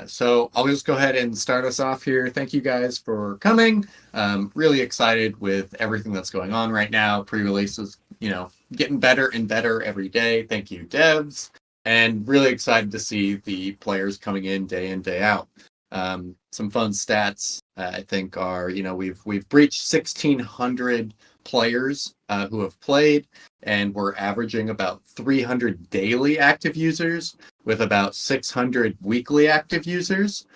So I'll just go ahead and start us off here. Thank you guys for coming. Really excited with everything that's going on right now. Pre-releases, getting better and better every day. Thank you, devs. And really excited to see the players coming in, day out. Some fun stats, I think, are, we've breached 1,600 players who have played, and we're averaging about 300 daily active users with about 600 weekly active users.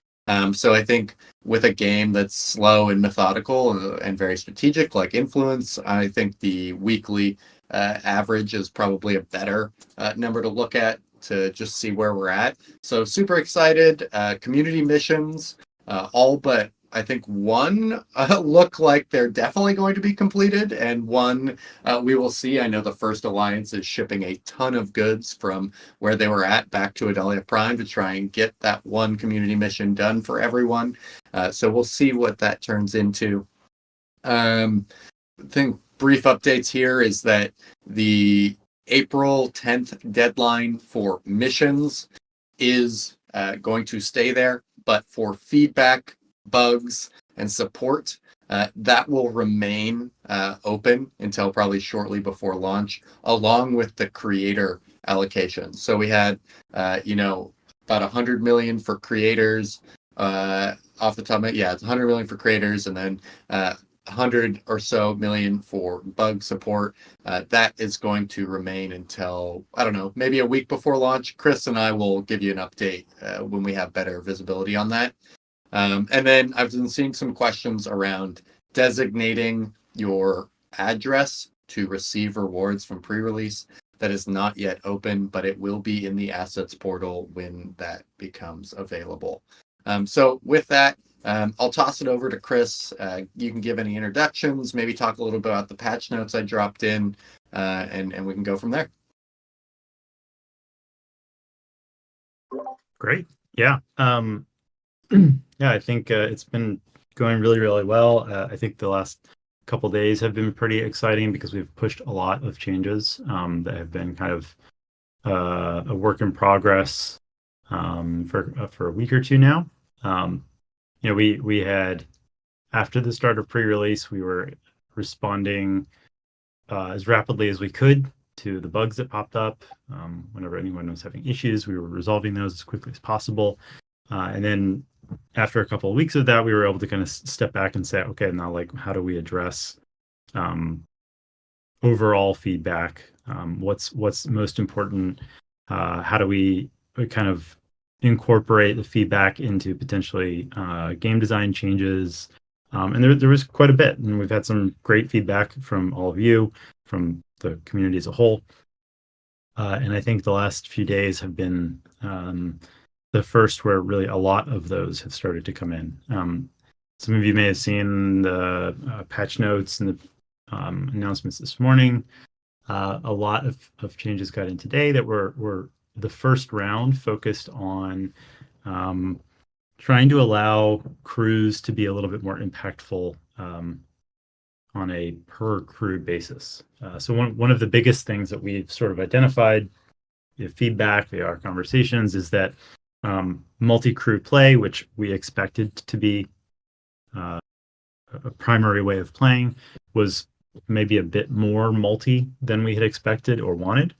So I think with a game that's slow and methodical and very strategic like Influence, I think the weekly average is probably a better number to look at to just see where we're at. So super excited. Community missions, all but I think one look like they're definitely going to be completed, and one we will see. I know the First Alliance is shipping a ton of goods from where they were at back to Adalian Prime to try and get that one community mission done for everyone. So we'll see what that turns into. I think brief updates here is that the April 10th deadline for missions is going to stay there, but for feedback, bugs, and support, that will remain open until probably shortly before launch, along with the creator allocation. So we had, about 100 million for creators off the top of it. Yeah, it's 100 million for creators, and then 100 or so million for bug support. That is going to remain until, I don't know, maybe a week before launch. Chris and I will give you an update when we have better visibility on that. And then I've been seeing some questions around designating your address to receive rewards from pre-release. That is not yet open, but it will be in the assets portal when that becomes available. So with that, I'll toss it over to Chris. You can give any introductions, maybe talk a little bit about the patch notes I dropped in, and we can go from there. Great. Yeah. Yeah, I think it's been going really, really well. I think the last couple days have been pretty exciting because we've pushed a lot of changes that have been kind of a work in progress for a week or two now. We had, after the start of pre-release, we were responding as rapidly as we could to the bugs that popped up. Whenever anyone was having issues, we were resolving those as quickly as possible. And then after a couple of weeks of that, we were able to kind of step back and say, okay, now how do we address overall feedback? What's most important? How do we kind of incorporate the feedback into potentially game design changes? And there was quite a bit, and we've had some great feedback from all of you, from the community as a whole. And I think the last few days have been the first where really a lot of those have started to come in. Some of you may have seen the patch notes and the announcements this morning. A lot of changes got in today that were the first round focused on trying to allow crews to be a little bit more impactful on a per crew basis. So one of the biggest things that we've sort of identified via feedback, via our conversations, is that multi-crew play, which we expected to be a primary way of playing, was maybe a bit more multi than we had expected or wanted.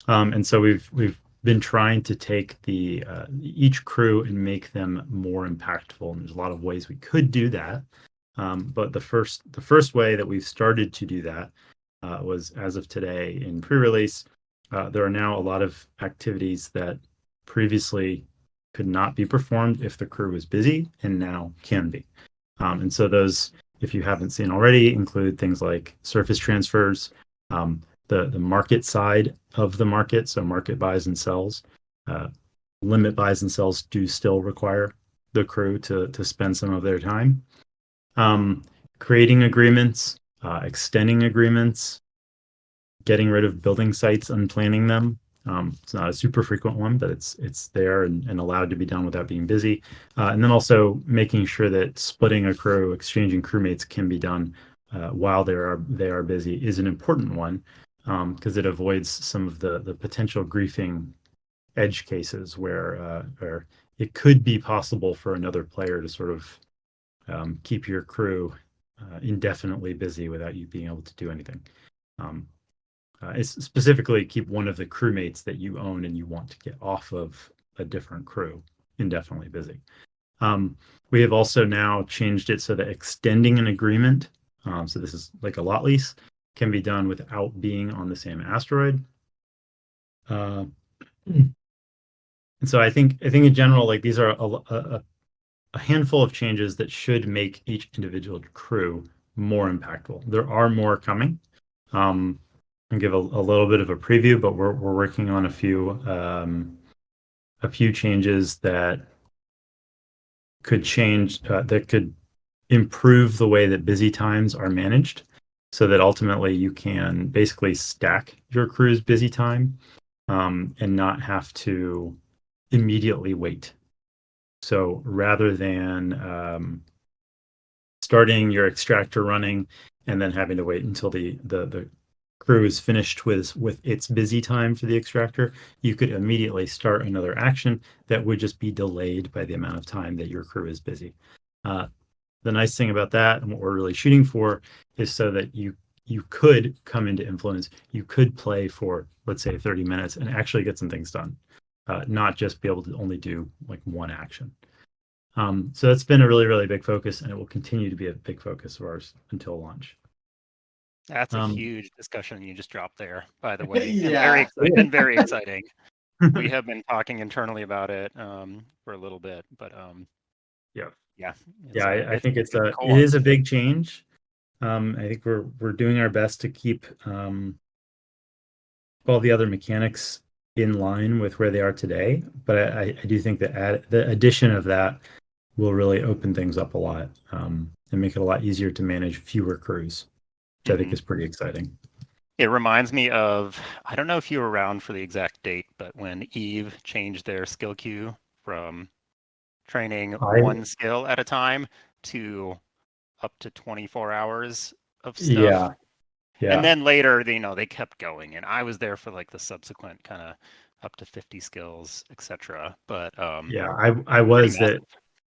And so we've been trying to take each crew and make them more impactful. And there's a lot of ways we could do that. But the first way that we've started to do that was, as of today in pre-release, there are now a lot of activities that previously could not be performed if the crew was busy, and now can be. And so those, if you haven't seen already, include things like surface transfers, the market side of the market, so market buys and sells. Limit buys and sells do still require the crew to spend some of their time. Creating agreements, extending agreements, getting rid of building sites, unplanning them. It's not a super frequent one, but it's there and allowed to be done without being busy. And then also making sure that splitting a crew, exchanging crewmates can be done while they are busy is an important one, because it avoids some of the potential griefing edge cases where it could be possible for another player to sort of keep your crew indefinitely busy without you being able to do anything. It's specifically keep one of the crewmates that you own and you want to get off of a different crew indefinitely busy. We have also now changed it so that extending an agreement, so this is like a lot lease, can be done without being on the same asteroid. And so I think in general, like these are a handful of changes that should make each individual crew more impactful. There are more coming. And give a little bit of a preview, but we're working on a few changes that could change that could improve the way that busy times are managed, so that ultimately you can basically stack your crew's busy time and not have to immediately wait. So rather than starting your extractor running and then having to wait until the crew is finished with its busy time for the extractor, you could immediately start another action that would just be delayed by the amount of time that your crew is busy. The nice thing about that, and what we're really shooting for, is so that you could come into Influence, you could play for, let's say, 30 minutes and actually get some things done, not just be able to only do like one action. So that's been a really, really big focus, and it will continue to be a big focus of ours until launch. That's a huge discussion you just dropped there, by the way. Yeah. And very exciting. We have been talking internally about it for a little bit, but yeah, I think it cool. is a big change. I think we're doing our best to keep all the other mechanics in line with where they are today, but I do think that the addition of that will really open things up a lot and make it a lot easier to manage fewer crews, which I think is pretty exciting. It reminds me of, I don't know if you were around for the exact date, but when Eve changed their skill queue from training one skill at a time to up to 24 hours of stuff. Yeah. And then later, they kept going, and I was there for like the subsequent kind of up to 50 skills, etc. But I was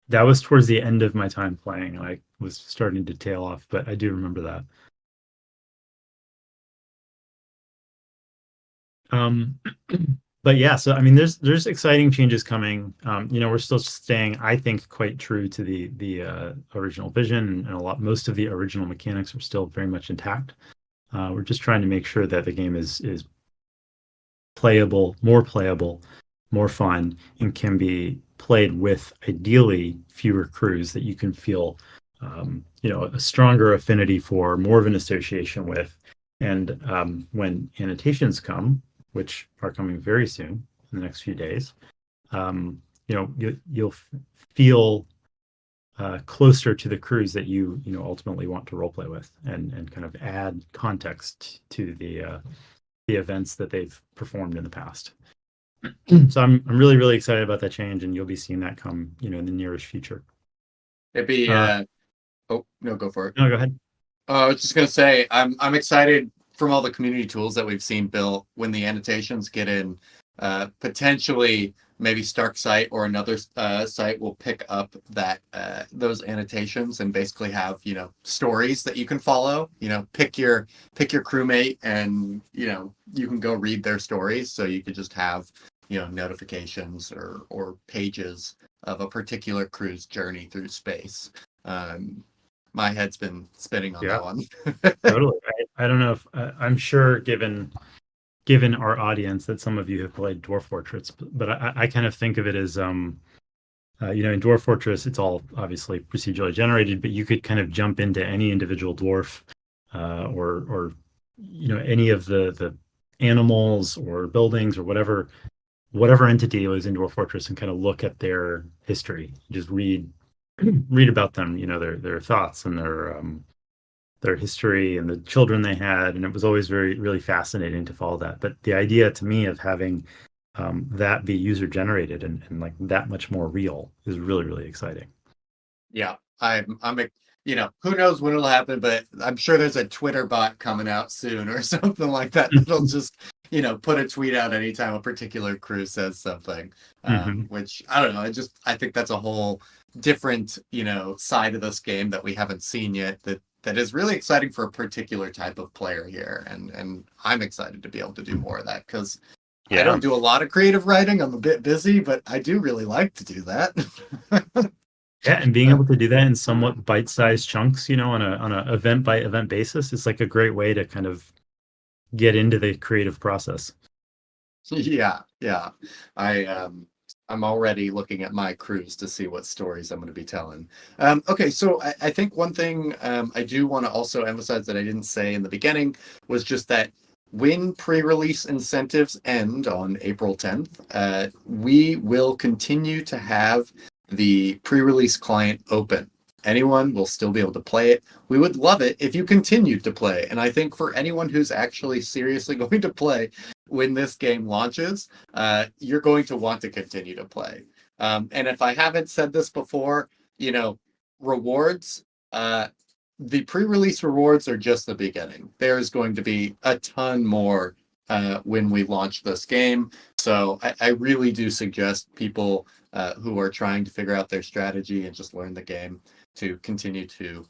that was towards the end of my time playing. I was starting to tail off, but I do remember that. But yeah, so I mean, there's exciting changes coming. We're still staying, I think, quite true to the original vision, and most of the original mechanics are still very much intact. We're just trying to make sure that the game is playable, more fun, and can be played with ideally fewer crews that you can feel, a stronger affinity for, more of an association with. And when annotations come, which are coming very soon in the next few days, you'll feel closer to the crews that you ultimately want to roleplay with, and kind of add context to the events that they've performed in the past. So I'm really, really excited about that change, and you'll be seeing that come in the nearest future. It'd be oh no, go for it. No, go ahead. I was just gonna say I'm excited from all the community tools that we've seen built when the annotations get in. Potentially maybe Stark site or another site will pick up that those annotations and basically have stories that you can follow. Pick your crewmate, and you can go read their stories. So you could just have notifications or pages of a particular crew's journey through space. My head's been spinning on that one. Totally. I don't know if I'm sure given our audience that some of you have played Dwarf Fortress, but I kind of think of it as in Dwarf Fortress, it's all obviously procedurally generated, but you could kind of jump into any individual dwarf or any of the animals or buildings or whatever entity was in Dwarf Fortress, and kind of look at their history, just read about them, their thoughts and their history and the children they had. And it was always really fascinating to follow that. But the idea to me of having that be user generated and like that much more real is really, really exciting. Yeah, I'm who knows when it'll happen, but I'm sure there's a Twitter bot coming out soon or something like that that'll just put a tweet out anytime a particular crew says something. Mm-hmm. Which I don't know. I think that's a whole different, side of this game that we haven't seen yet. That is really exciting for a particular type of player here, and I'm excited to be able to do more of that because I Yeah. don't do a lot of creative writing. I'm a bit busy, but I do really like to do that. Yeah, and being able to do that in somewhat bite-sized chunks, on a event by event basis is like a great way to kind of get into the creative process. Yeah, yeah. I'm already looking at my cruise to see what stories I'm going to be telling. Okay, so I think one thing I do want to also emphasize that I didn't say in the beginning was just that when pre-release incentives end on April 10th, we will continue to have the pre-release client open. Anyone will still be able to play it. We would love it if you continued to play. And I think for anyone who's actually seriously going to play when this game launches, you're going to want to continue to play. And if I haven't said this before, rewards, the pre-release rewards are just the beginning. There's going to be a ton more when we launch this game. So I really do suggest people who are trying to figure out their strategy and just learn the game to continue to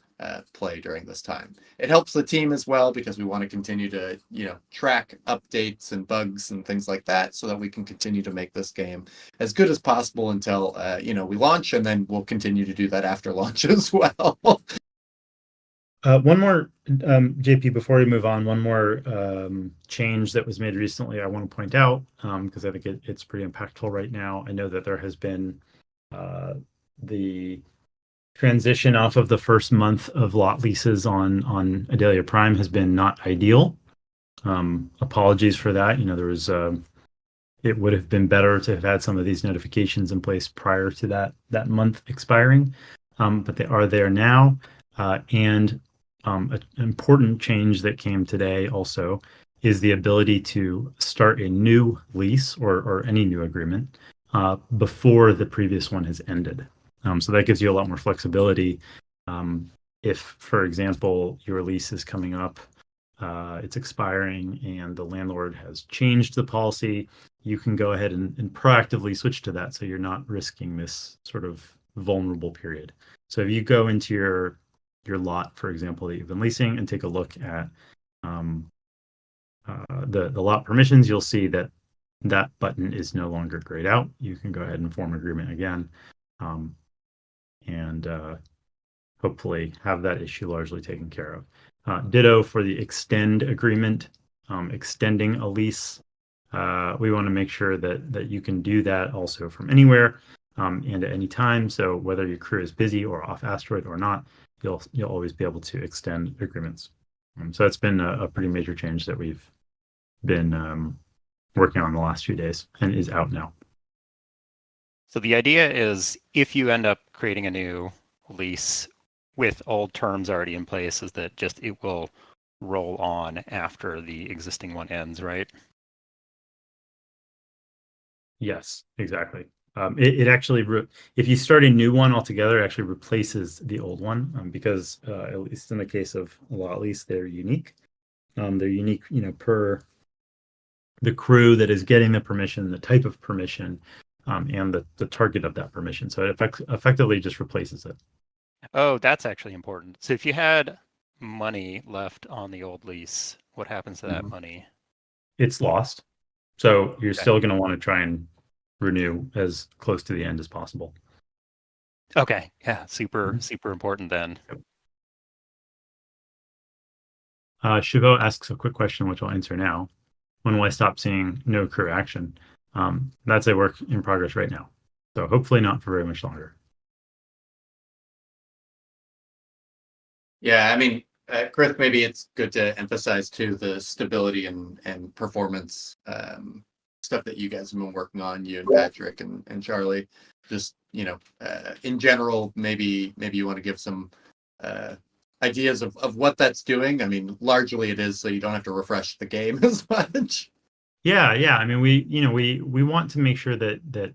play during this time. It helps the team as well because we want to continue to, track updates and bugs and things like that so that we can continue to make this game as good as possible until, we launch, and then we'll continue to do that after launch as well. One more, JP, before we move on, one more change that was made recently I want to point out because I think it's pretty impactful right now. I know that there has been the transition off of the first month of lot leases on Adalia Prime has been not ideal. Apologies for that. There was it would have been better to have had some of these notifications in place prior to that month expiring, but they are there now. And an important change that came today also is the ability to start a new lease or any new agreement before the previous one has ended. So that gives you a lot more flexibility. If, for example, your lease is coming up, it's expiring, and the landlord has changed the policy, you can go ahead and proactively switch to that so you're not risking this sort of vulnerable period. So if you go into your lot, for example, that you've been leasing and take a look at the lot permissions, you'll see that button is no longer grayed out. You can go ahead and form agreement again. And hopefully have that issue largely taken care of. Ditto for the extend agreement, extending a lease. We want to make sure that you can do that also from anywhere and at any time. So whether your crew is busy or off asteroid or not, you'll always be able to extend agreements. So that's been a pretty major change that we've been working on the last few days and is out now. So the idea is if you end up creating a new lease with old terms already in place, is that just it will roll on after the existing one ends, right? Yes, exactly. It actually, if you start a new one altogether, it actually replaces the old one because at least in the case of a lot lease, they're unique. They're unique, per the crew that is getting the permission, the type of permission, and the target of that permission. So it effectively just replaces it. Oh, that's actually important. So if you had money left on the old lease, what happens to that money? It's lost. So you're still going to want to try and renew as close to the end as possible. Okay. Yeah. Super important then. Chivo asks a quick question, which I'll answer now. When will I stop seeing no crew action? That's a work in progress right now. So hopefully not for very much longer. Yeah, I mean, Chris, maybe it's good to emphasize too the stability and performance stuff that you guys have been working on, you and Patrick and Charlie. Just in general, maybe you want to give some ideas of what that's doing. I mean, largely it is so you don't have to refresh the game as much. Yeah. I mean, we want to make sure that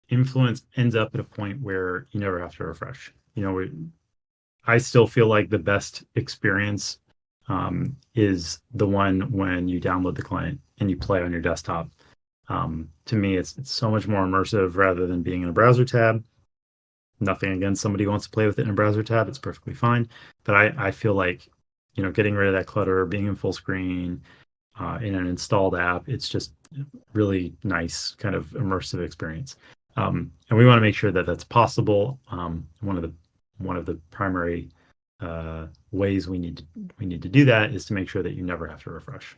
influence ends up at a point where you never have to refresh. I still feel like the best experience is the one when you download the client and you play on your desktop. To me, it's so much more immersive rather than being in a browser tab. Nothing against somebody who wants to play with it in a browser tab; it's perfectly fine. But I feel like, getting rid of that clutter, being in full screen, in an installed app, it's just really nice kind of immersive experience. And we want to make sure that that's possible. One of the primary ways we need to do that is to make sure that you never have to refresh.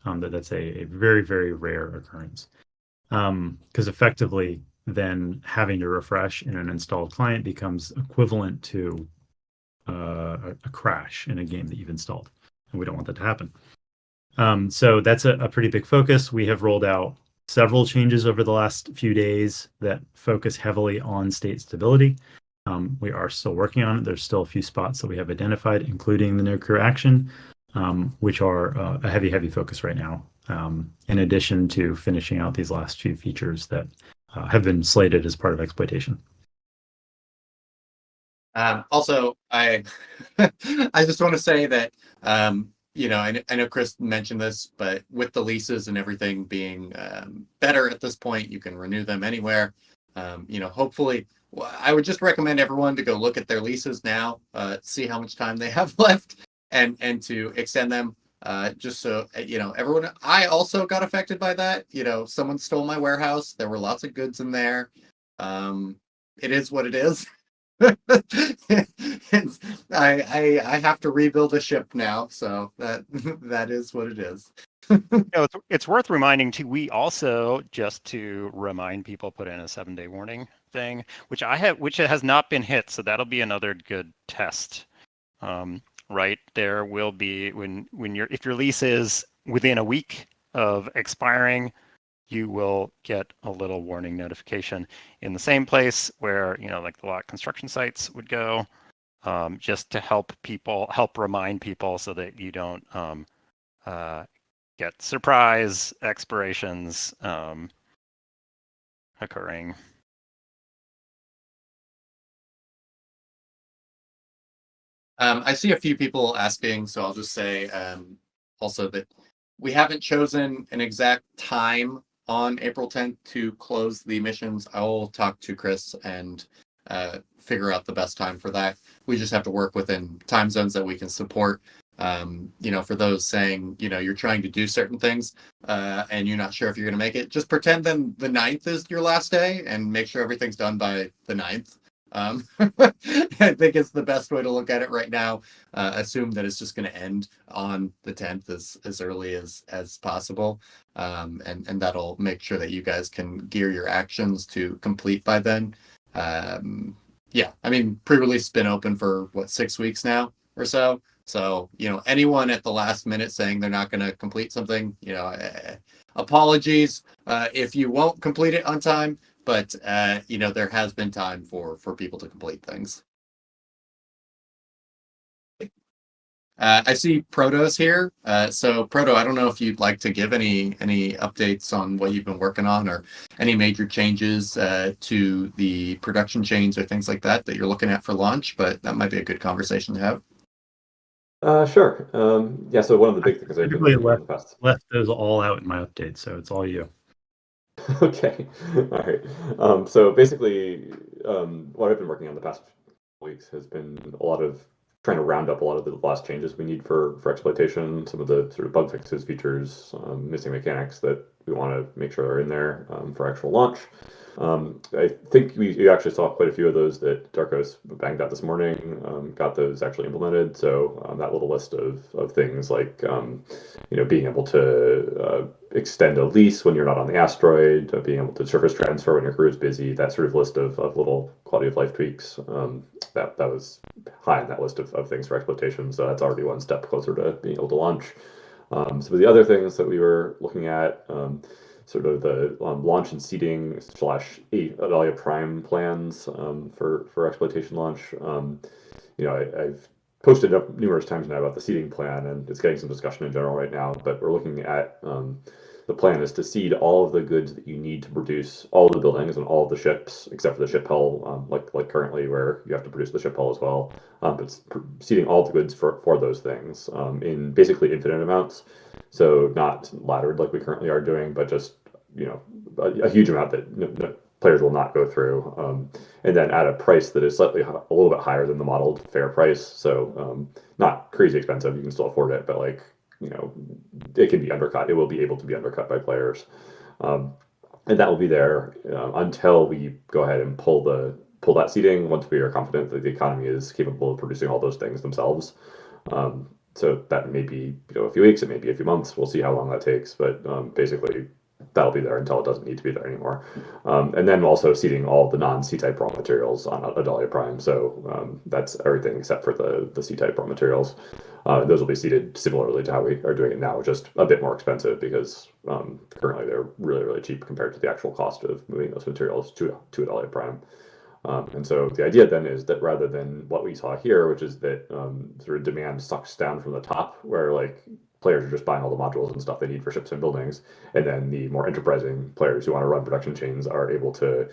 That's a very, very rare occurrence. Because effectively, then having to refresh in an installed client becomes equivalent to a crash in a game that you've installed, and we don't want that to happen. So that's a pretty big focus. We have rolled out several changes over the last few days that focus heavily on state stability. We are still working on it. There's still a few spots that we have identified, including the no crew action, which are a heavy focus right now, in addition to finishing out these last few features that have been slated as part of exploitation. Also, I I just want to say that I know Chris mentioned this, but with the leases and everything being better at this point, you can renew them anywhere. Hopefully, I would just recommend everyone to go look at their leases now, see how much time they have left, and to extend them. Just so everyone. I also got affected by that. Someone stole my warehouse. There were lots of goods in there. It is what it is. I have to rebuild a ship now, so that is what it is. It's worth reminding too. We also, just to remind people, put in a 7-day warning thing, which has not been hit. So that'll be another good test. Right, there will be if your lease is within a week of expiring, you will get a little warning notification in the same place where like the lot construction sites would go, just to help remind people so that you don't get surprise expirations occurring. I see a few people asking, so I'll just say also that we haven't chosen an exact time on April 10th to close the missions. I will talk to Chris and figure out the best time for that. We just have to work within time zones that we can support. For those saying, you're trying to do certain things and you're not sure if you're going to make it, just pretend then the 9th is your last day and make sure everything's done by the 9th. I think it's the best way to look at it right now. Assume that it's just going to end on the 10th as early as possible, and that'll make sure that you guys can gear your actions to complete by then. Yeah, I mean, pre-release has been open for 6 weeks now or so. So anyone at the last minute saying they're not going to complete something, apologies if you won't complete it on time. But there has been time for people to complete things. I see Proto's here. So Proto, I don't know if you'd like to give any updates on what you've been working on, or any major changes to the production chains or things like that you're looking at for launch. But that might be a good conversation to have. Sure. Yeah. So one of the big things I've been working on in the past. Left those all out in my update, so it's all you. Okay. All right. So basically, what I've been working on the past weeks has been a lot of trying to round up a lot of the last changes we need for exploitation, some of the sort of bug fixes, features, missing mechanics that we want to make sure are in there for actual launch. I think we actually saw quite a few of those that Darkos banged out this morning, got those actually implemented. So that little list of things like being able to extend a lease when you're not on the asteroid, being able to surface transfer when your crew is busy, that sort of list of little quality of life tweaks, that was high on that list of things for exploitation. So that's already one step closer to being able to launch. So the other things that we were looking at, sort of the launch and seeding / Adalia Prime plans for exploitation launch. I've posted up numerous times now about the seeding plan, and it's getting some discussion in general right now. But we're looking at the plan is to seed all of the goods that you need to produce all the buildings and all of the ships, except for the ship hull, like currently where you have to produce the ship hull as well. But seeding all the goods for those things in basically infinite amounts. So not laddered like we currently are doing, but just a huge amount that players will not go through, and then at a price that is slightly a little bit higher than the modeled fair price. So not crazy expensive. You can still afford it, but it can be undercut. It will be able to be undercut by players, and that will be there until we go ahead and pull that seeding once we are confident that the economy is capable of producing all those things themselves. So that may be a few weeks, it may be a few months. We'll see how long that takes, but basically that'll be there until it doesn't need to be there anymore. And then also seeding all the non-C-type raw materials on Adalia Prime. So that's everything except for the C-type raw materials. Those will be seeded similarly to how we are doing it now, just a bit more expensive because currently they're really, really cheap compared to the actual cost of moving those materials to Adalia Prime. And so the idea then is that rather than what we saw here, which is that sort of demand sucks down from the top, where players are just buying all the modules and stuff they need for ships and buildings, and then the more enterprising players who want to run production chains are able to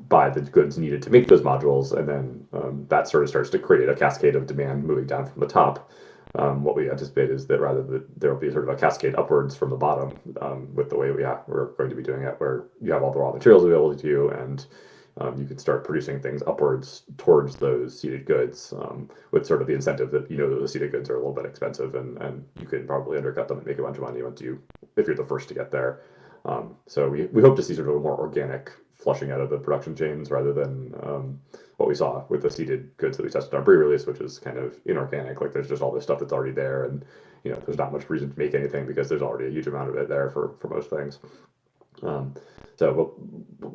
buy the goods needed to make those modules, and then that sort of starts to create a cascade of demand moving down from the top. What we anticipate is that there will be sort of a cascade upwards from the bottom with the way we're going to be doing it, where you have all the raw materials available to you, and you can start producing things upwards towards those seeded goods with sort of the incentive that the seeded goods are a little bit expensive, and you can probably undercut them and make a bunch of money if you're the first to get there. So we hope to see sort of a more organic flushing out of the production chains rather than what we saw with the seeded goods that we tested on pre-release, which is kind of inorganic. Like there's just all this stuff that's already there, and there's not much reason to make anything because there's already a huge amount of it there for most things. So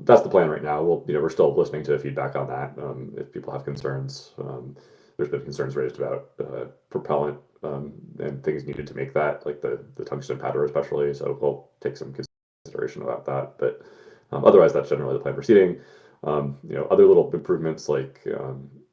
that's the plan right now. We're still listening to feedback on that. If people have concerns, there's been concerns raised about propellant and things needed to make that, like the tungsten powder especially. So we'll take some consideration about that. But otherwise, that's generally the plan for seeding. Other little improvements like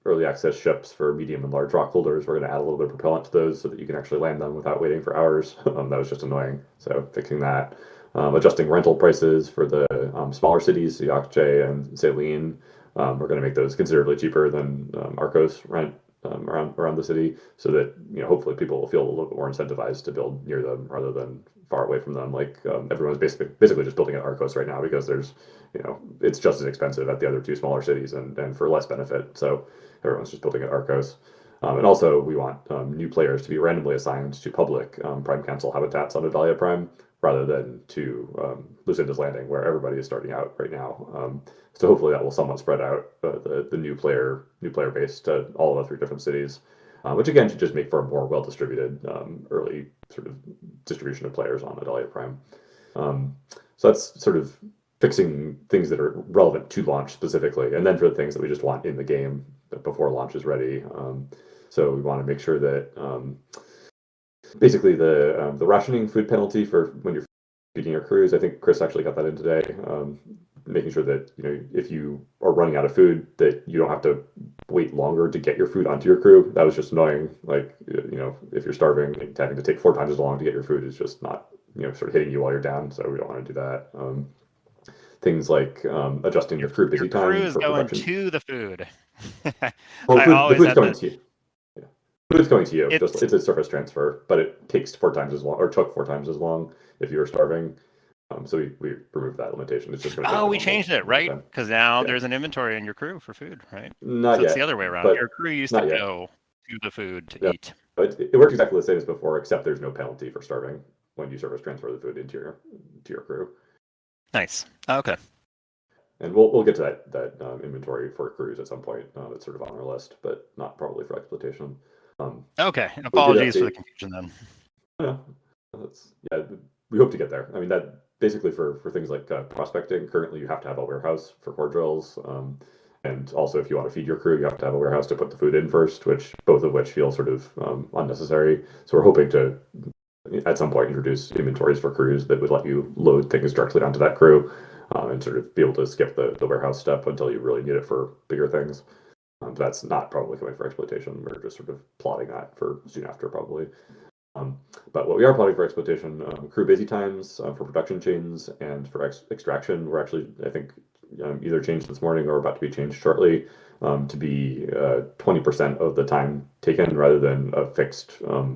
early access ships for medium and large rock holders. We're going to add a little bit of propellant to those so that you can actually land them without waiting for hours. That was just annoying. So fixing that. Adjusting rental prices for the smaller cities, Yakche and Saline. We're going to make those considerably cheaper than Arcos rent around the city, so that hopefully people will feel a little bit more incentivized to build near them rather than far away from them. Like everyone's basically just building at Arcos right now because there's it's just as expensive at the other two smaller cities and for less benefit. So everyone's just building at Arcos. And also we want new players to be randomly assigned to public Prime Council habitats on Adalia Prime, rather than to Lucinda's Landing, where everybody is starting out right now. So hopefully that will somewhat spread out the new player base to all of the 3 different cities, which again should just make for a more well-distributed early sort of distribution of players on Adalia Prime. So that's sort of fixing things that are relevant to launch specifically, and then for the things that we just want in the game before launch is ready. So we want to make sure that basically the rationing food penalty for when you're feeding your crews. I think Chris actually got that in today. Making sure that if you are running out of food, that you don't have to wait longer to get your food onto your crew. That was just annoying. Like if you're starving, having to take 4 times as long to get your food is just not sort of hitting you while you're down. So we don't want to do that. Things like adjusting the crew busy time. Your crew is for going production. to the food. Well, the food's coming to you. Food's coming to you. It's a surface transfer, but it takes 4 times as long, or took 4 times as long if you were starving. So we removed that limitation. It's just going to we changed it, right? Because now there's an inventory in your crew for food, right? Not so yet. It's the other way around. Your crew used to go to the food to eat. But it works exactly the same as before, except there's no penalty for starving when you surface transfer the food into your crew. Nice. Okay. And we'll get to that inventory for crews at some point. It's sort of on our list, but not probably for exploitation. Okay. Apologies for the confusion then. We hope to get there. I mean, that basically for things like prospecting, currently you have to have a warehouse for core drills. And also, if you want to feed your crew, you have to have a warehouse to put the food in first, both of which feel sort of unnecessary. So we're hoping to, at some point, introduce inventories for crews that would let you load things directly onto that crew and sort of be able to skip the warehouse step until you really need it for bigger things. That's not probably coming for exploitation. We're just sort of plotting that for soon after, probably. But what we are plotting for exploitation, crew busy times for production chains and for extraction, we're actually, I think, either changed this morning or about to be changed shortly to be 20% of the time taken rather than a fixed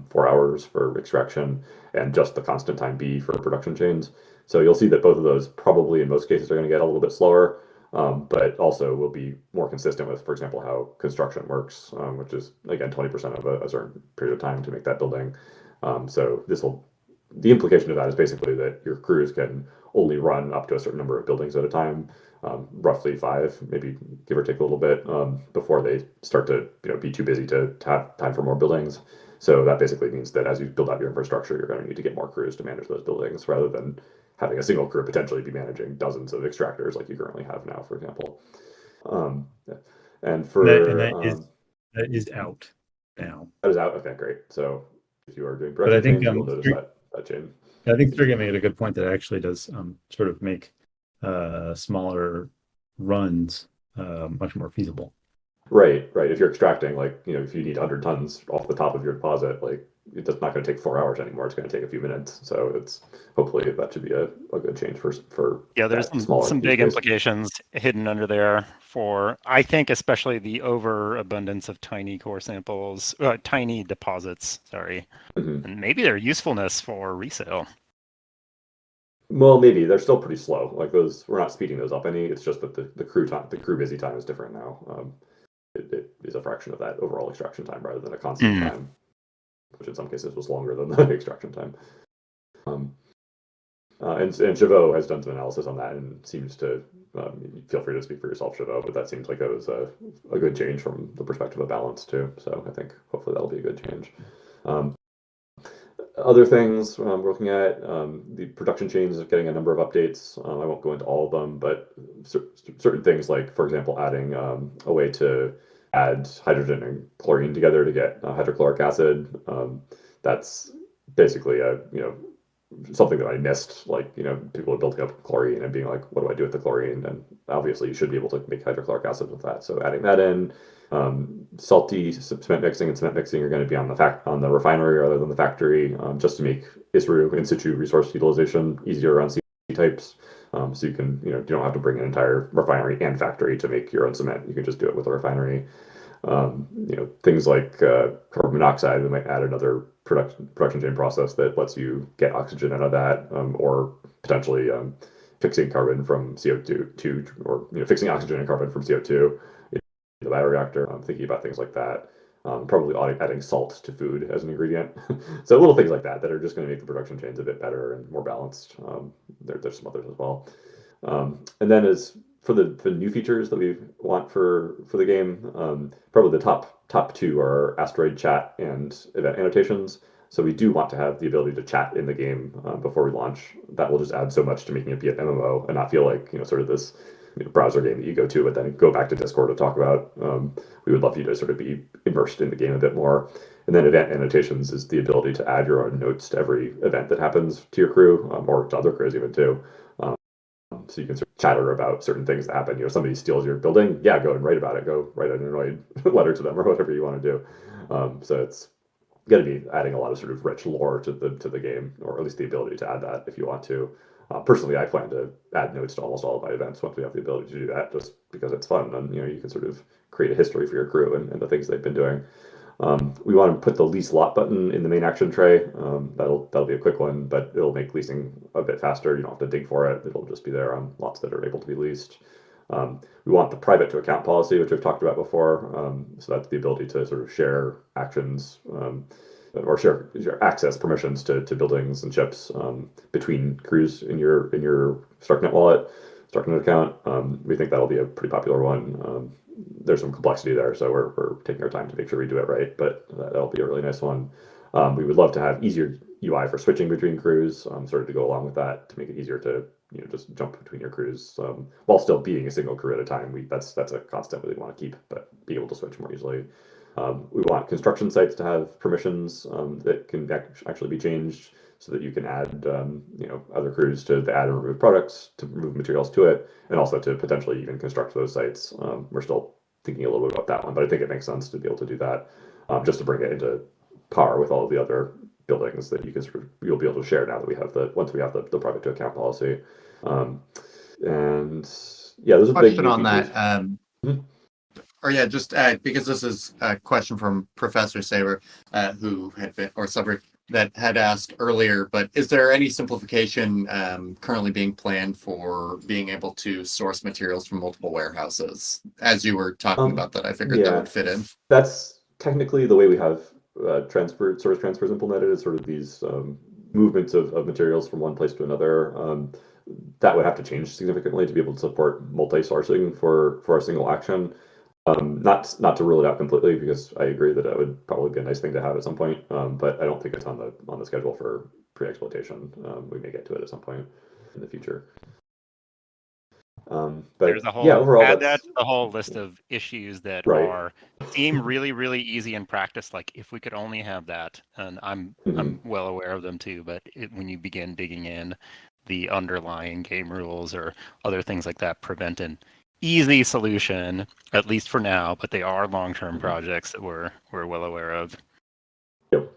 4 hours for extraction and just the constant time B for production chains. So you'll see that both of those probably in most cases are going to get a little bit slower, but also will be more consistent with, for example, how construction works, which is, again, 20% of a certain period of time to make that building. So the implication of that is basically that your crews can only run up to a certain number of buildings at a time, roughly 5, maybe give or take a little bit, before they start to be too busy to have time for more buildings. So that basically means that as you build out your infrastructure, you're going to need to get more crews to manage those buildings rather than having a single crew potentially be managing dozens of extractors like you currently have now, for example. And for that is out now. That is out. Okay, great. So if you are doing But I production think chains, you'll notice that chain. I think Sergey made a good point that it actually does sort of make smaller runs much more feasible. Right. If you're extracting, like, if you need 100 tons off the top of your deposit, like, it's not going to take 4 hours anymore. It's going to take a few minutes. So it's hopefully that should be a good change for there's some big implications hidden under there for, I think, especially the overabundance of tiny core samples, tiny deposits. Sorry, and maybe their usefulness for resale. Well, maybe they're still pretty slow. Like those, we're not speeding those up any. It's just that the crew busy time is different now. It is a fraction of that overall extraction time rather than a constant time, which in some cases was longer than the extraction time. And Chavot has done some analysis on that and seems to, feel free to speak for yourself, Chavot, but that seems like it was a good change from the perspective of balance too. So I think hopefully that'll be a good change. Other things we're looking at, the production chains is getting a number of updates. I won't go into all of them, but certain things like, for example, adding a way to add hydrogen and chlorine together to get hydrochloric acid. That's basically something that I missed. Like, people are building up chlorine and being like, what do I do with the chlorine? And obviously you should be able to make hydrochloric acid with that. So adding that in. Salty cement mixing and cement mixing are going to be on the refinery rather than the factory, just to make ISRU, in situ resource utilization, easier on C types. So you can, you don't have to bring an entire refinery and factory to make your own cement. You can just do it with a refinery. Things like carbon monoxide, we might add another production chain process that lets you get oxygen out of that, or potentially fixing carbon from CO2 or fixing oxygen and carbon from CO2 in the bioreactor. I'm thinking about things like that. Probably adding salt to food as an ingredient. So little things like that are just going to make the production chains a bit better and more balanced. There's some others as well. And then as for the new features that we want for the game, probably the top two are asteroid chat and event annotations. So we do want to have the ability to chat in the game before we launch. That will just add so much to making it be an MMO and not feel like sort of this browser game that you go to, but then go back to Discord to talk about. We would love you to sort of be immersed in the game a bit more. And then event annotations is the ability to add your own notes to every event that happens to your crew, or to other crews even too. So you can sort of chatter about certain things that happen. Somebody steals your building, go and write about it. Go write an annoyed letter to them or whatever you want to do. So it's going to be adding a lot of sort of rich lore to the game, or at least the ability to add that if you want to. Personally, I plan to add notes to almost all of my events once we have the ability to do that, just because it's fun and you can sort of create a history for your crew and the things they've been doing. We want to put the lease lot button in the main action tray. That'll be a quick one, but it'll make leasing a bit faster. You don't have to dig for it. It'll just be there on lots that are able to be leased. We want the private to account policy, which we've talked about before. So that's the ability to sort of share actions or share access permissions to buildings and ships between crews in your StarkNet wallet, StarkNet account. We think that'll be a pretty popular one. There's some complexity there, so we're taking our time to make sure we do it right, but that'll be a really nice one. We would love to have easier UI for switching between crews, sort of to go along with that, to make it easier to just jump between your crews while still being a single crew at a time. That's a constant we want to keep, but be able to switch more easily. We want construction sites to have permissions that can actually be changed, so that you can add other crews to add and remove products, to remove materials to it, and also to potentially even construct those sites. We're still thinking a little bit about that one, but I think it makes sense to be able to do that, just to bring it into par with all of the other buildings that you'll be able to share now that once we have the private to account policy. And yeah, those are the big Question new on features. that. Mhm. Or yeah, just because this is a question from Professor Saber, who had been, or Saber, that had asked earlier, but is there any simplification currently being planned for being able to source materials from multiple warehouses? As you were talking about that, I figured that Yeah, would fit in. that's technically the way we have service transfers implemented, is sort of these movements of materials from one place to another. That would have to change significantly to be able to support multi-sourcing for a single action. Not to rule it out completely, because I agree that it would probably be a nice thing to have at some point. But I don't think it's on the schedule for pre-exploitation. We may get to it at some point in the future. There's But a yeah, whole overall, add that that's to the whole list of issues that right. seem really, really easy in practice. Like if we could only have that, and I'm well aware of them too, but when you begin digging in, the underlying game rules or other things like that prevent an easy solution, at least for now, but they are long-term projects that we're well aware of. Yep.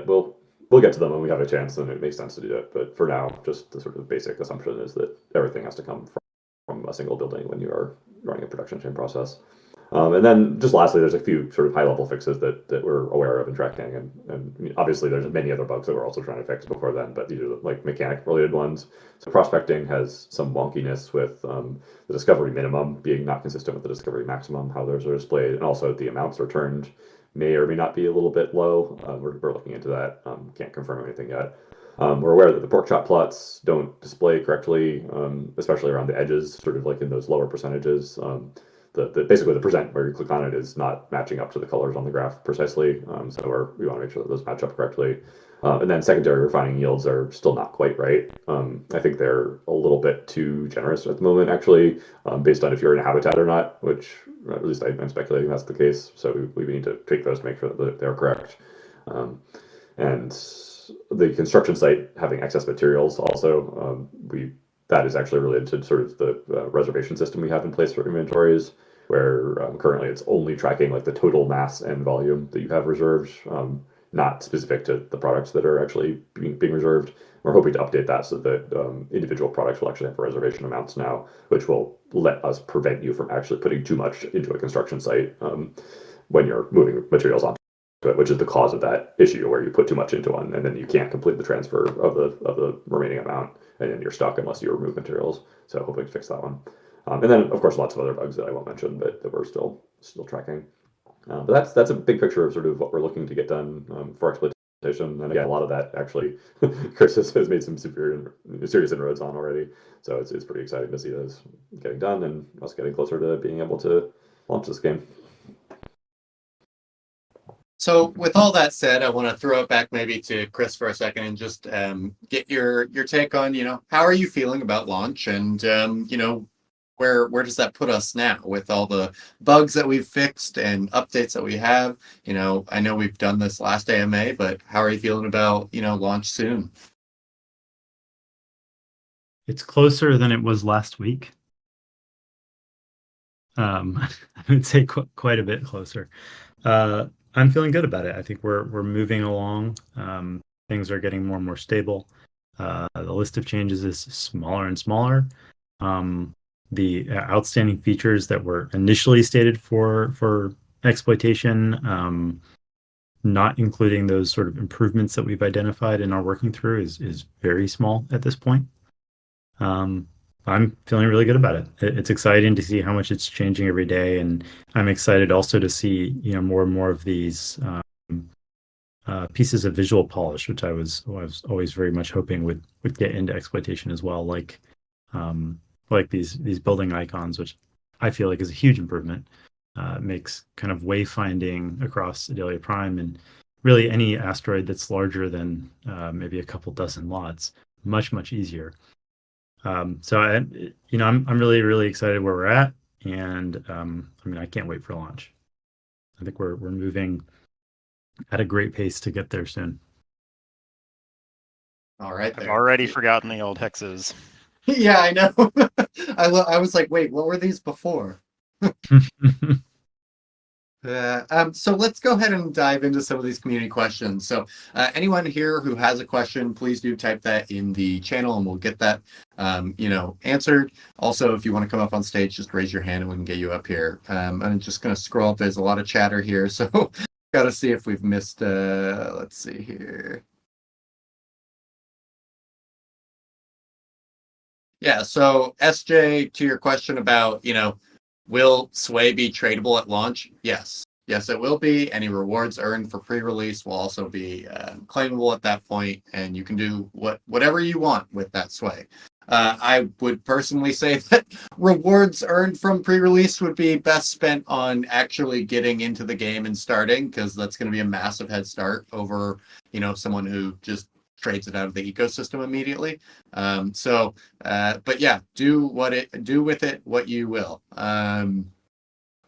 We'll get to them when we have a chance, and it makes sense to do that. But for now, just the sort of basic assumption is that everything has to come from a single building when you are running a production chain process. And then just lastly, there's a few sort of high-level fixes that we're aware of and tracking, and obviously there's many other bugs that we're also trying to fix before then, but these are like mechanic-related ones. So prospecting has some wonkiness with the discovery minimum being not consistent with the discovery maximum, how those are displayed, and also the amounts returned may or may not be a little bit low. We're looking into that. Can't confirm anything yet. We're aware that the pork chop plots don't display correctly, especially around the edges, sort of like in those lower percentages. Basically the percent where you click on it is not matching up to the colors on the graph precisely. So we want to make sure that those match up correctly. And then secondary refining yields are still not quite right. I think they're a little bit too generous at the moment, actually, based on if you're in a habitat or not, which at least I'm speculating that's the case. So we need to tweak those to make sure that they're correct. And the construction site having excess materials also, that is actually related to sort of the reservation system we have in place for inventories, where currently it's only tracking like the total mass and volume that you have reserved, not specific to the products that are actually being reserved. We're hoping to update that so that individual products will actually have reservation amounts now, which will let us prevent you from actually putting too much into a construction site when you're moving materials on to it, which is the cause of that issue where you put too much into one and then you can't complete the transfer of the remaining amount, and then you're stuck unless you remove materials. So hoping to fix that one. And then of course lots of other bugs that I won't mention, but that we're still tracking. But that's a big picture of sort of what we're looking to get done for exploitation. And again, a lot of that actually Chris has made some serious inroads on already. So it's pretty exciting to see those getting done and us getting closer to being able to launch this game. So with all that said, I want to throw it back maybe to Chris for a second and just get your take on, how are you feeling about launch, and where does that put us now with all the bugs that we've fixed and updates that we have? I know we've done this last AMA, but how are you feeling about, launch soon? It's closer than it was last week. I would say quite a bit closer. I'm feeling good about it. I think we're moving along. Things are getting more and more stable. The list of changes is smaller and smaller. The outstanding features that were initially stated for exploitation, not including those sort of improvements that we've identified and are working through, is very small at this point. I'm feeling really good about it. It's exciting to see how much it's changing every day, and I'm excited also to see more and more of these pieces of visual polish, which I was always very much hoping would get into exploitation as well, like these building icons, which I feel like is a huge improvement. Makes kind of wayfinding across Adelia Prime and really any asteroid that's larger than maybe a couple dozen lots much easier. So I'm really excited where we're at, and I can't wait for launch. I think we're moving at a great pace to get there soon. All right, I've already forgotten the old hexes. Yeah, I know. I was like, wait, what were these before? So let's go ahead and dive into some of these community questions. So anyone here who has a question, please do type that in the channel and we'll get that, answered. Also, if you want to come up on stage, just raise your hand and we can get you up here. I'm just going to scroll up. There's a lot of chatter here. So got to see if we've missed, let's see here. Yeah, so SJ, to your question about, will Sway be tradable at launch? Yes. Yes, it will be. Any rewards earned for pre-release will also be claimable at that point, and you can do whatever you want with that Sway. I would personally say that rewards earned from pre-release would be best spent on actually getting into the game and starting, because that's going to be a massive head start over, someone who just trades it out of the ecosystem immediately. But yeah, do with it what you will.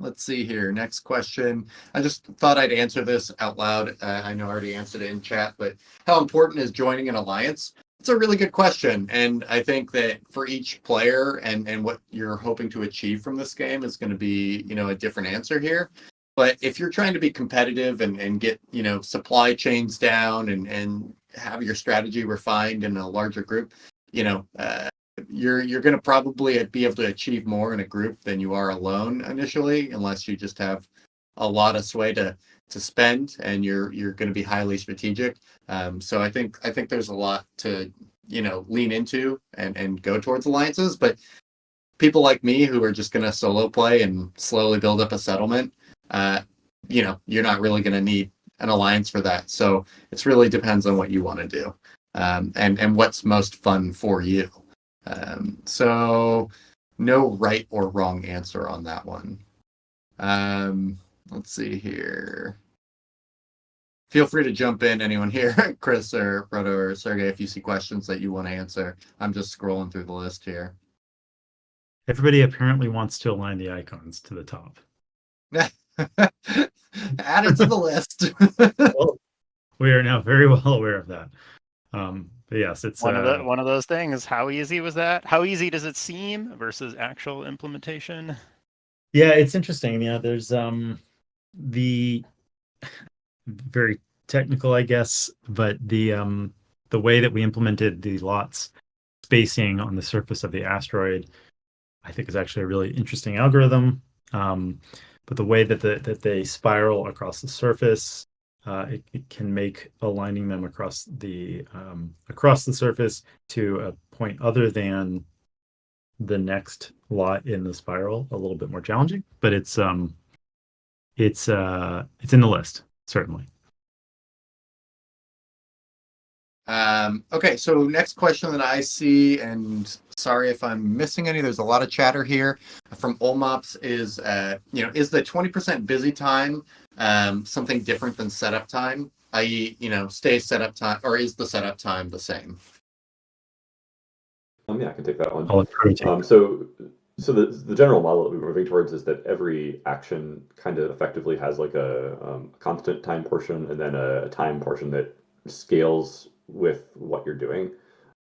Let's see here. Next question. I just thought I'd answer this out loud. I know I already answered it in chat, but how important is joining an alliance? It's a really good question. And I think that for each player and what you're hoping to achieve from this game is going to be, a different answer here. But if you're trying to be competitive and get, supply chains down and have your strategy refined in a larger group, you're going to probably be able to achieve more in a group than you are alone initially, unless you just have a lot of sway to spend and you're going to be highly strategic. So I think there's a lot to lean into and go towards alliances. But people like me who are just going to solo play and slowly build up a settlement, you're not really going to need an alliance for that. So it really depends on what you want to do and what's most fun for you. So no right or wrong answer on that one. Let's see here. Feel free to jump in, anyone here, Chris or Proto or Sergey, if you see questions that you want to answer. I'm just scrolling through the list here. Everybody apparently wants to align the icons to the top. Add it to the list. Well, we are now very well aware of that. But yes, it's one of those things. How easy was that? How easy does it seem versus actual implementation? Yeah, it's interesting. Yeah, there's the very technical, I guess, but the way that we implemented the lots spacing on the surface of the asteroid, I think, is actually a really interesting algorithm. But the way that they spiral across the surface, it can make aligning them across the surface to a point other than the next lot in the spiral a little bit more challenging. But it's in the list, certainly. Okay, so next question that I see, and sorry if I'm missing any, there's a lot of chatter here from Olmops, is is the 20% busy time something different than setup time, i.e., stay setup time, or is the setup time the same? Yeah, I can take that one. So the general model that we're moving towards is that every action kind of effectively has like a constant time portion and then a time portion that scales with what you're doing.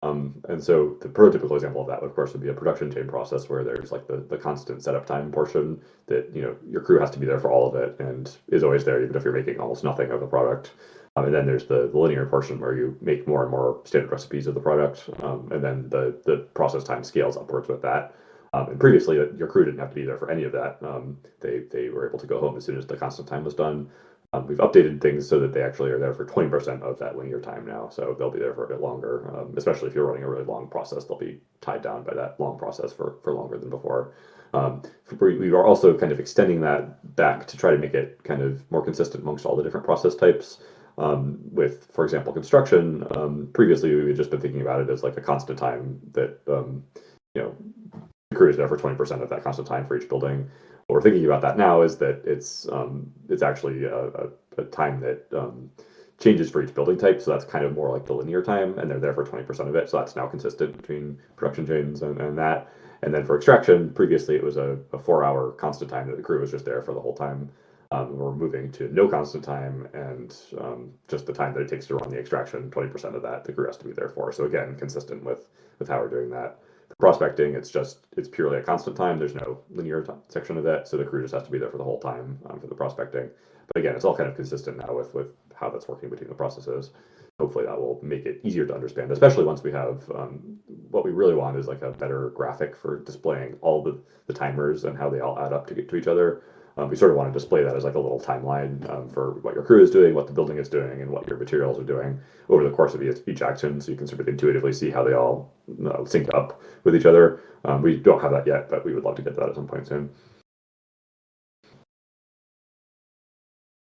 And so the prototypical example of that, of course, would be a production chain process where there's like the constant setup time portion that your crew has to be there for all of it and is always there even if you're making almost nothing of the product. And then there's the linear portion where you make more and more standard recipes of the product, and then the process time scales upwards with that. And previously, your crew didn't have to be there for any of that. They were able to go home as soon as the constant time was done. We've updated things so that they actually are there for 20% of that linear time now. So they'll be there for a bit longer, especially if you're running a really long process. They'll be tied down by that long process for longer than before. We are also kind of extending that back to try to make it kind of more consistent amongst all the different process types. With, for example, construction, previously we had just been thinking about it as like a constant time that, the crew is there for 20% of that constant time for each building. What we're thinking about that now is that it's actually a time that changes for each building type. So that's kind of more like the linear time, and they're there for 20% of it. So that's now consistent between production chains and that. And then for extraction, previously it was a 4-hour constant time that the crew was just there for the whole time. We're moving to no constant time and just the time that it takes to run the extraction, 20% of that the crew has to be there for. So again, consistent with how we're doing that. For prospecting, it's purely a constant time. There's no linear section of that, so the crew just has to be there for the whole time for the prospecting. But again, it's all kind of consistent now with how that's working between the processes. Hopefully that will make it easier to understand, especially once we have what we really want is like a better graphic for displaying all the timers and how they all add up to get to each other. We sort of want to display that as like a little timeline for what your crew is doing, what the building is doing, and what your materials are doing over the course of each action, so you can sort of intuitively see how they all sync up with each other. We don't have that yet, but we would love to get that at some point soon.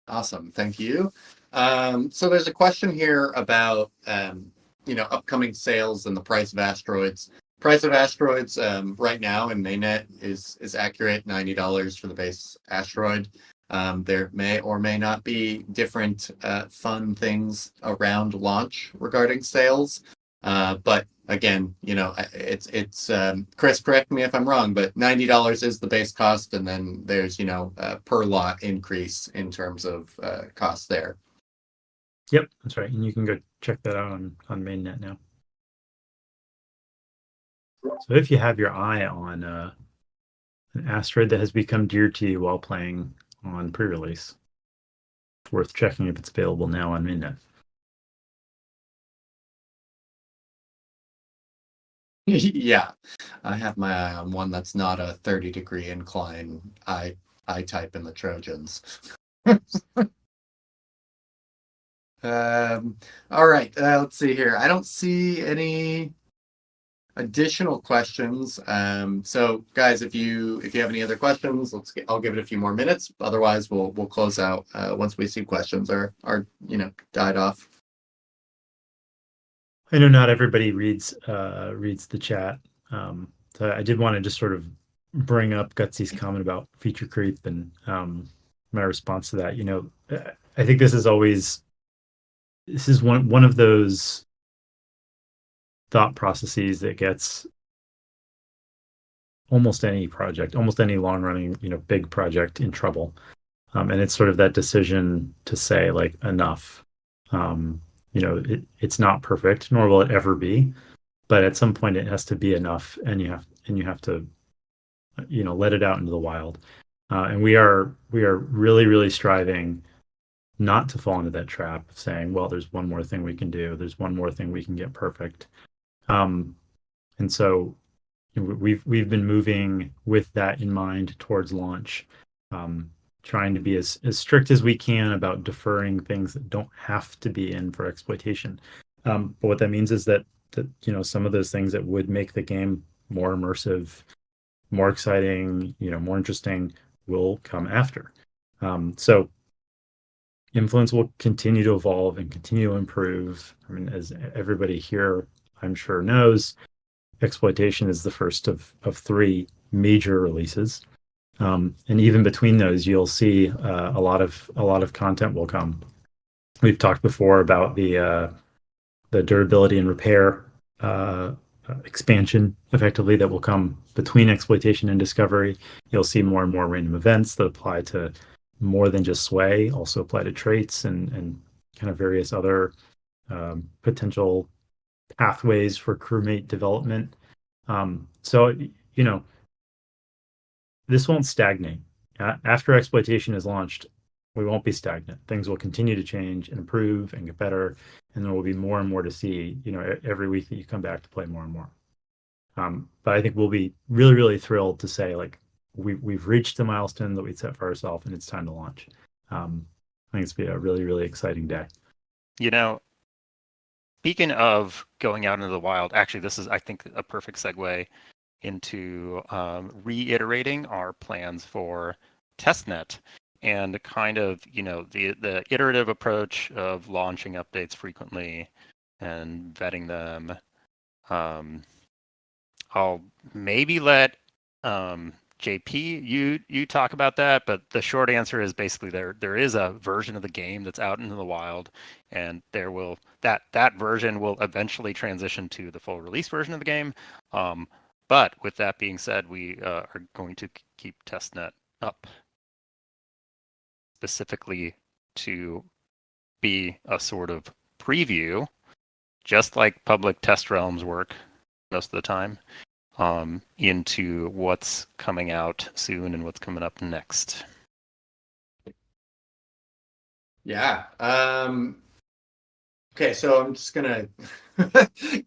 Awesome, thank you. So there's a question here about upcoming sales and the price of asteroids. Price of asteroids right now in mainnet is accurate, $90 for the base asteroid. There may or may not be different fun things around launch regarding sales, but again, it's Chris, correct me if I'm wrong, but $90 is the base cost, and then there's per lot increase in terms of cost there. Yep, that's right, and you can go check that out on mainnet now. So if you have your eye on an asteroid that has become dear to you while playing on pre-release, it's worth checking if it's available now on mainnet. Yeah, I have my eye on one that's not a 30-degree incline. I type in the Trojans. All right, let's see here. I don't see any additional questions. So guys, if you have any other questions, I'll give it a few more minutes. Otherwise, we'll close out once we see questions are died off. I know not everybody reads the chat. So I did want to just sort of bring up Gutsy's comment about feature creep and my response to that. I think this is one of those thought processes that gets almost any project, almost any long running, big project in trouble. And it's sort of that decision to say like enough. It's not perfect, nor will it ever be, but at some point it has to be enough, and you have to let it out into the wild. And we are really, really striving not to fall into that trap of saying, well, there's one more thing we can do, there's one more thing we can get perfect. And so we've been moving with that in mind towards launch, trying to be as strict as we can about deferring things that don't have to be in for exploitation. But what that means is that some of those things that would make the game more immersive, more exciting, more interesting, will come after. So Influence will continue to evolve and continue to improve. I mean, as everybody here, I'm sure, knows, Exploitation is the first of 3 major releases. And even between those, you'll see a lot of content will come. We've talked before about the durability and repair expansion, effectively, that will come between Exploitation and Discovery. You'll see more and more random events that apply to more than just sway, also apply to traits and kind of various other potential pathways for crewmate development. So this won't stagnate. After Exploitation is launched, we won't be stagnant. Things will continue to change and improve and get better, and there will be more and more to see, every week that you come back to play more and more. But I think we'll be really, really thrilled to say, like, we've reached the milestone that we set for ourselves, and it's time to launch. I think it's going to be a really, really exciting day. Speaking of going out into the wild, actually, this is, I think, a perfect segue into reiterating our plans for testnet and kind of, the iterative approach of launching updates frequently and vetting them. I'll maybe let JP you talk about that, but the short answer is basically there is a version of the game that's out into the wild, and that version will eventually transition to the full release version of the game. But with that being said, we are going to keep testnet up specifically to be a sort of preview, just like public test realms work most of the time. into what's coming out soon and what's coming up next. Yeah. Okay, so I'm just gonna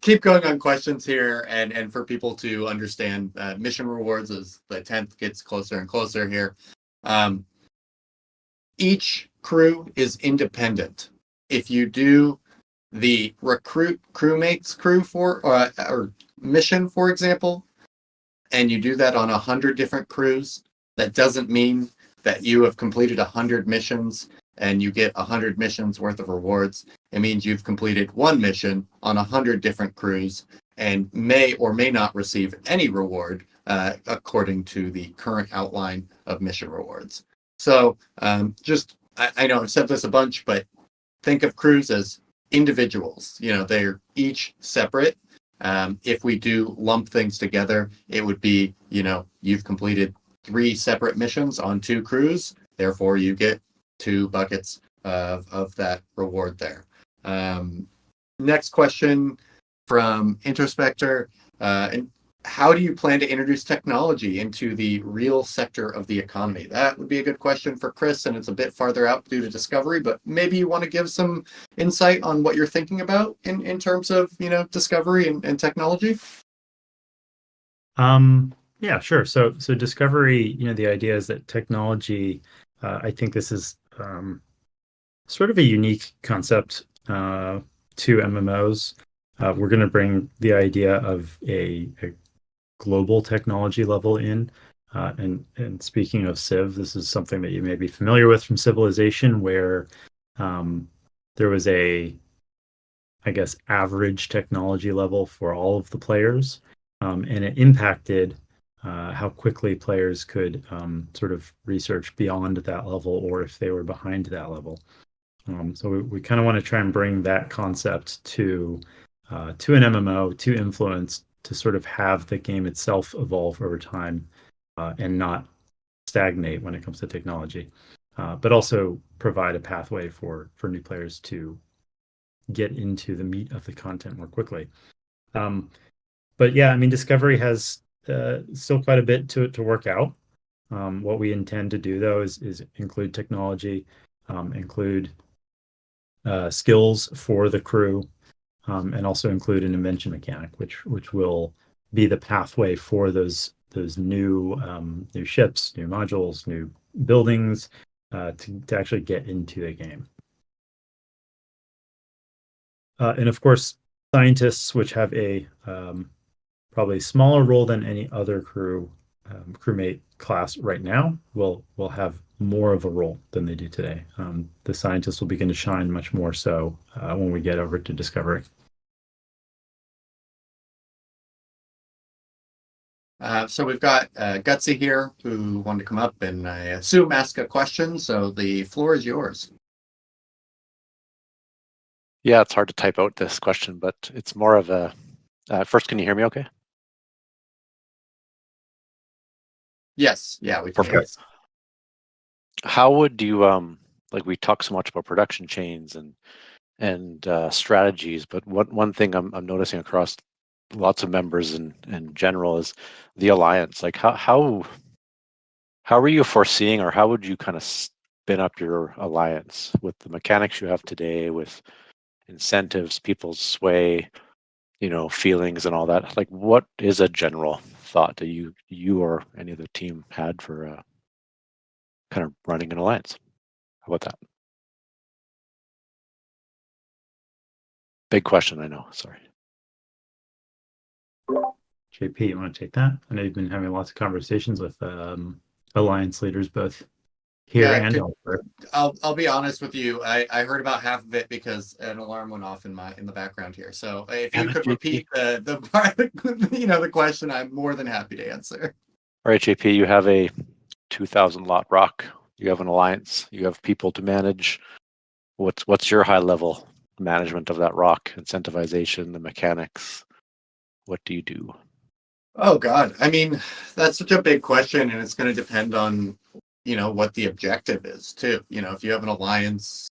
keep going on questions here, and for people to understand mission rewards as the 10th gets closer and closer here. Each crew is independent. If you do the recruit crewmates crew or mission, for example, and you do that on 100 different crews, that doesn't mean that you have completed 100 missions and you get 100 missions worth of rewards. It means you've completed one mission on 100 different crews and may or may not receive any reward according to the current outline of mission rewards. So I know I've said this a bunch, but think of crews as individuals. They're each separate. If we do lump things together, it would be, you've completed 3 separate missions on 2 crews. Therefore, you get 2 buckets of that reward there. Next question from Introspector. And how do you plan to introduce technology into the real sector of the economy? That would be a good question for Chris, and it's a bit farther out due to Discovery, but maybe you want to give some insight on what you're thinking about in terms of, Discovery and technology? Yeah, sure. So Discovery, the idea is that technology, I think this is sort of a unique concept to MMOs. We're going to bring the idea of a global technology level in. And speaking of Civ, this is something that you may be familiar with from Civilization, where there was I guess, average technology level for all of the players, and it impacted how quickly players could sort of research beyond that level, or if they were behind that level. So we kind of want to try and bring that concept to an MMO, to influence, to sort of have the game itself evolve over time and not stagnate when it comes to technology, but also provide a pathway for new players to get into the meat of the content more quickly. But yeah, I mean, Discovery has still quite a bit to work out. What we intend to do, though, is include technology, include skills for the crew, and also include an invention mechanic, which will be the pathway for those new ships, new modules, new buildings to actually get into the game. And of course, scientists, which have a probably smaller role than any other crewmate class right now, will have more of a role than they do today. The scientists will begin to shine much more so when we get over to Discovery. So we've got Gutsy here who wanted to come up and I assume ask a question. So the floor is yours. Yeah, it's hard to type out this question, but it's more of a... first, can you hear me okay? Yes. Yeah, we can. Perfect. How would you, like we talk so much about production chains and strategies, but one thing I'm noticing across lots of members in general is the alliance. Like how are you foreseeing, or how would you kind of spin up your alliance with the mechanics you have today, with incentives, people's sway, feelings and all that? Like, what is a general thought that you or any other team had for kind of running an alliance? How about that? Big question, I know. Sorry. JP, you want to take that? I know you've been having lots of conversations with alliance leaders, both here and elsewhere. I'll be honest with you. I heard about half of it because an alarm went off in the background here. So if you could repeat the part, the question, I'm more than happy to answer. All right, JP, you have a 2,000 lot rock. You have an alliance. You have people to manage. What's your high level management of that rock? Incentivization, the mechanics. What do you do? Oh God, I mean, that's such a big question, and it's going to depend on what the objective is too. If you have an alliance,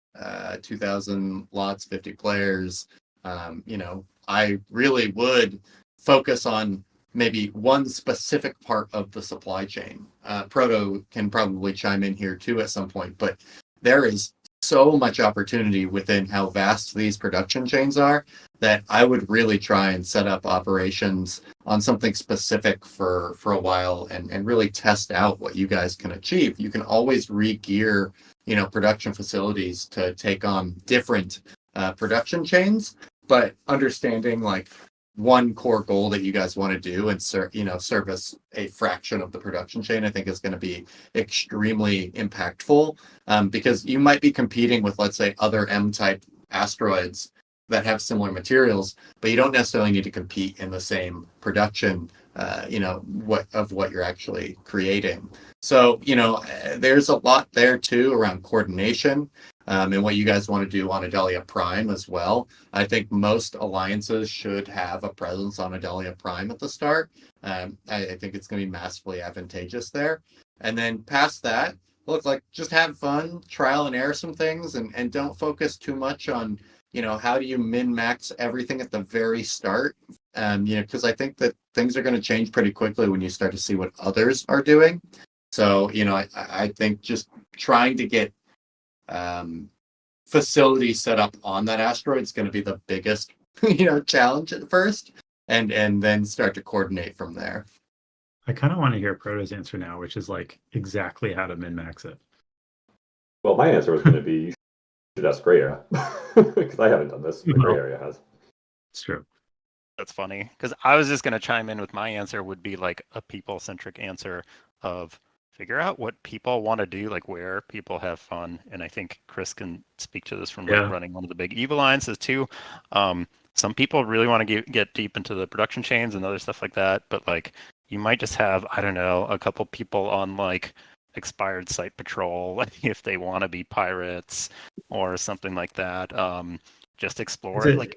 2,000 lots, 50 players, I really would focus on maybe one specific part of the supply chain. Proto can probably chime in here too at some point, but there is so much opportunity within how vast these production chains are that I would really try and set up operations on something specific for a while and really test out what you guys can achieve. You can always re-gear, production facilities to take on different production chains, but understanding like one core goal that you guys want to do and service a fraction of the production chain, I think is going to be extremely impactful, because you might be competing with, let's say, other M-type asteroids that have similar materials, but you don't necessarily need to compete in the same production, what you're actually creating. So, there's a lot there too around coordination. And what you guys want to do on Adalia Prime as well. I think most alliances should have a presence on Adalia Prime at the start. I think it's going to be massively advantageous there. And then past that, look, like, just have fun, trial and error some things, and don't focus too much on, how do you min-max everything at the very start. Because I think that things are going to change pretty quickly when you start to see what others are doing. So, I think just trying to get facility set up on that asteroid is going to be the biggest challenge at first, and then start to coordinate from there. I kind of want to hear Proto's answer now, which is like exactly how to min-max it. Well, my answer was going to be you should ask Gray Area, because I haven't done this, but Gray Area has. It's true. That's funny, because I was just going to chime in with my answer would be like a people-centric answer of figure out what people want to do, like where people have fun. And I think Chris can speak to this from like running one of the big EVE alliances too. Some people really want to get deep into the production chains and other stuff like that, but like you might just have, I don't know, a couple people on like expired site patrol if they want to be pirates or something like that. Just explore it. Like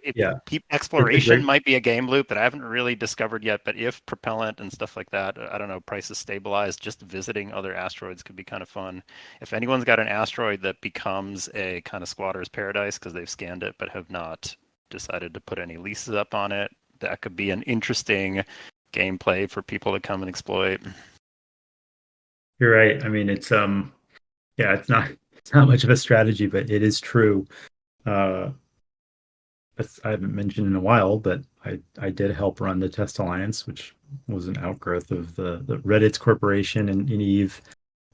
exploration might be a game loop that I haven't really discovered yet, but if propellant and stuff like that, I don't know, prices stabilize, just visiting other asteroids could be kind of fun. If anyone's got an asteroid that becomes a kind of squatter's paradise because they've scanned it but have not decided to put any leases up on it, that could be an interesting gameplay for people to come and exploit. You're right. I mean, it's not much of a strategy, but it is true. I haven't mentioned in a while, but I did help run the Test Alliance, which was an outgrowth of the Reddit's corporation in EVE.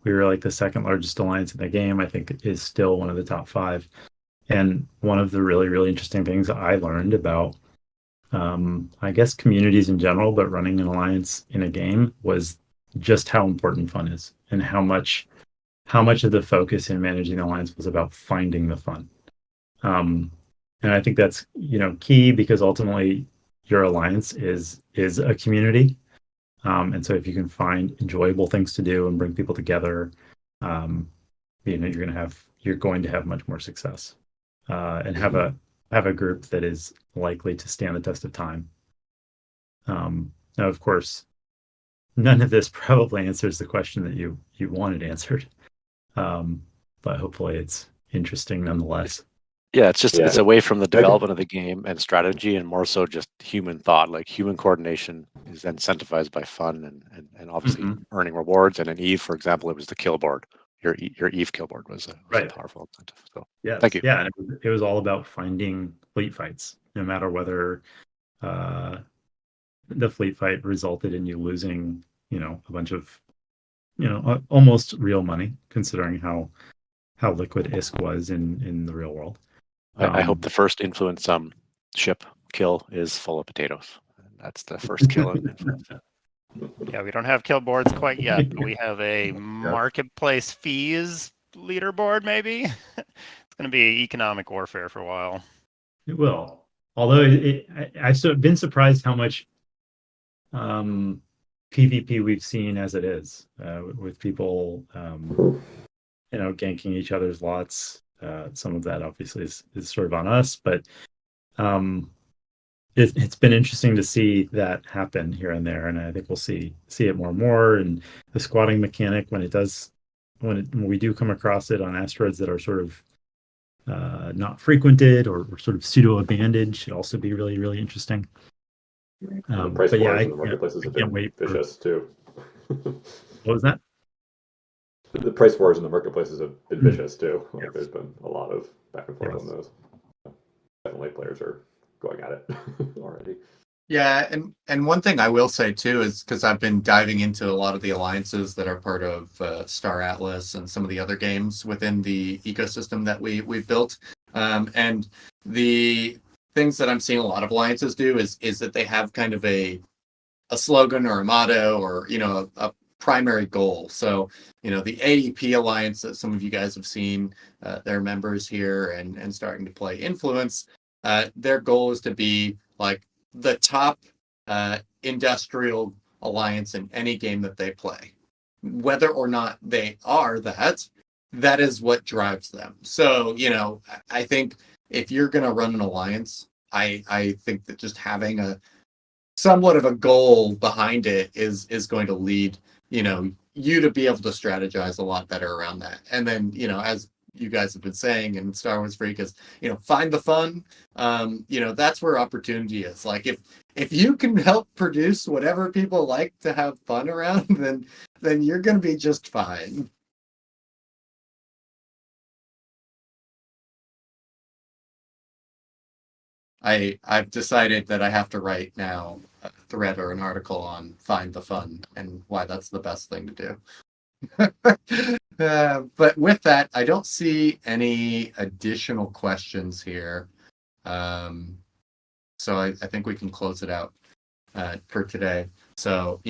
We were like the second largest alliance in the game. I think it is still one of the top 5. And one of the really, really interesting things I learned about, I guess, communities in general, but running an alliance in a game was just how important fun is, and how much of the focus in managing the alliance was about finding the fun. And I think that's key, because ultimately your alliance is a community, and so if you can find enjoyable things to do and bring people together, you're going to have much more success, and have a group that is likely to stand the test of time. Now, of course, none of this probably answers the question that you wanted answered, but hopefully it's interesting nonetheless. Yeah, it's away from the development of the game and strategy, and more so just human thought. Like human coordination is incentivized by fun and obviously earning rewards. And in EVE, for example, it was the kill board. Your EVE kill board was a powerful incentive. So thank you. Yeah, and it was all about finding fleet fights, no matter whether the fleet fight resulted in you losing, a bunch of, almost real money, considering how liquid ISK was in the real world. I hope the first influence ship kill is full of potatoes. That's the first kill in influence. Yeah, we don't have kill boards quite yet, but we have a marketplace fees leaderboard, maybe. It's going to be economic warfare for a while. It will. Although I've been surprised how much PvP we've seen as it is, with people ganking each other's lots. Some of that obviously is sort of on us, but it's been interesting to see that happen here and there, and I think we'll see it more and more. And the squatting mechanic, when we do come across it on asteroids that are sort of not frequented or sort of pseudo abandoned, should also be really, really interesting. And the price But yeah, wars in the marketplaces I have can't been wait for, vicious too. what was that? The price wars in the marketplaces have been Mm. vicious too. Like Yes. there's been a lot of back and forth Yes. on those. Definitely players are going at it already. Yeah, and one thing I will say too is because I've been diving into a lot of the alliances that are part of Star Atlas and some of the other games within the ecosystem that we've built, and the things that I'm seeing a lot of alliances do is that they have kind of a slogan or a motto or a primary goal. So the AEP alliance that some of you guys have seen, their members here and starting to play Influence, their goal is to be like the top industrial alliance in any game that they play. Whether or not they are that, that is what drives them. So, I think if you're going to run an alliance, I think that just having a somewhat of a goal behind it is going to lead you to be able to strategize a lot better around that. And then as you guys have been saying in Star Wars Freak is find the fun. That's where opportunity is. Like if you can help produce whatever people like to have fun around, then you're going to be just fine. I've decided that I have to write now a thread or an article on find the fun and why that's the best thing to do. But with that, I don't see any additional questions here. So I think we can close it out for today. So,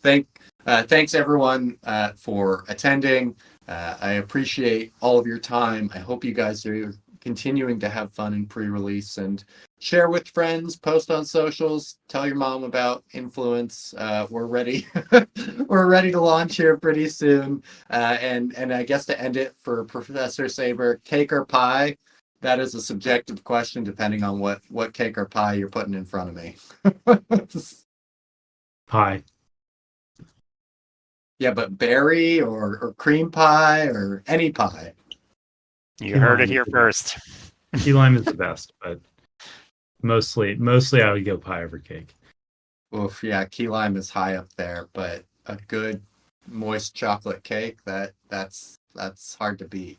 thanks everyone for attending. I appreciate all of your time. I hope you guys are continuing to have fun in pre-release and share with friends, post on socials, tell your mom about Influence. We're ready. We're ready to launch here pretty soon. And I guess to end it for Professor Saber, cake or pie? That is a subjective question depending on what cake or pie you're putting in front of me. Pie. Yeah, but berry or cream pie or any pie. You heard it here first. Key lime is the best, but mostly I would go pie over cake. Oof, yeah, key lime is high up there, but a good moist chocolate cake that's hard to beat.